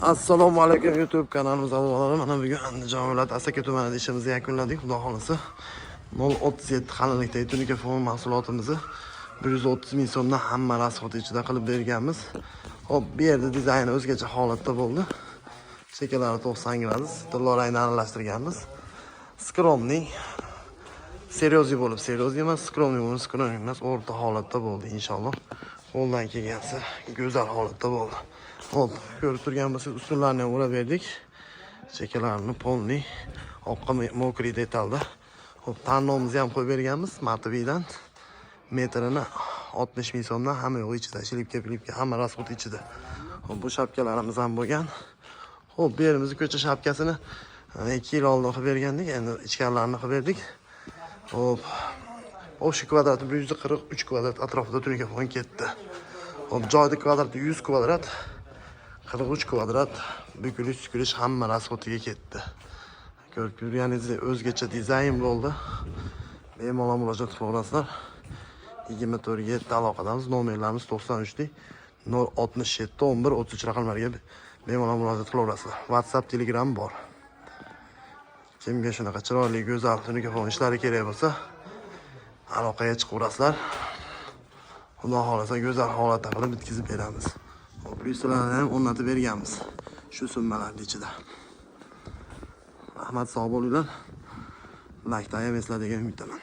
Assalomu alaykum YouTube kanalimiz a'zolari. Mana bugun Andijon viloyati Asaka tumanida ishimizni yakunladik. Xudo xolasa 037 qalinlikdagi tunika fon mahsulotimizni 130 ming so'mdan hamma rasxot ichida qilib berganmiz. Hop, bu yerda dizayni o'zgacha holatda bo'ldi. Chekalari 90 gradus, tilla rangni aralashtirganmiz. Skromning seryoziy bo'lib, seryoziy emas, skromning bo'lib, skromning emas, o'rta holatda bo'ldi inshaalloh. Qo'ldan kelgansa go'zal holatda bo'ldi. Hop, ko'rib turgan bo'lsangiz ustunlarni o'rab berdik. Chekalarini polni, oqqa mokri detalda. Hop, tanlovimizni ham qo'yib berganmiz. Matvidan metrini 60 ming so'mdan hamma yo'q ichida, shilibka, hamma rasxot ichida. Hop, bu shapkalarimiz ham bo'lgan. Hop, bu yerimizni ko'cha shapkasini 2 yil oldin qilib bergandik. Endi ichkarilarini qilib berdik. Hop, o'sha kvadrati 143 kvadrat atrofida tunika fon ketdi. Hop, joyda kvadrati 100 kvadrat. 43 kvadrat bukilish hamma rasxotiga ketdi. Ko'rib turganingizdek o'zgacha dizayn bo'ldi. Bemalol murojaat qilaverasizlar. 24 aloqadamiz, nomerlarimiz 93 067 11 33 raqamlarga bemalol murojaat qilaverasizlar. WhatsApp, Telegram bor. Kimga shunaqa chiroyli, go'zal tunika fon ishlari kerak bo'lsa, aloqaga chiqaverasizlar. Xudo xolasa go'zal holatda qilib bitkazib beramiz. Plyuslarni ham o'rnatib berganmiz. Shu summalarning ichida. Rahmat, sog' bo'linglar. Like, ham eslar degan umiddaman.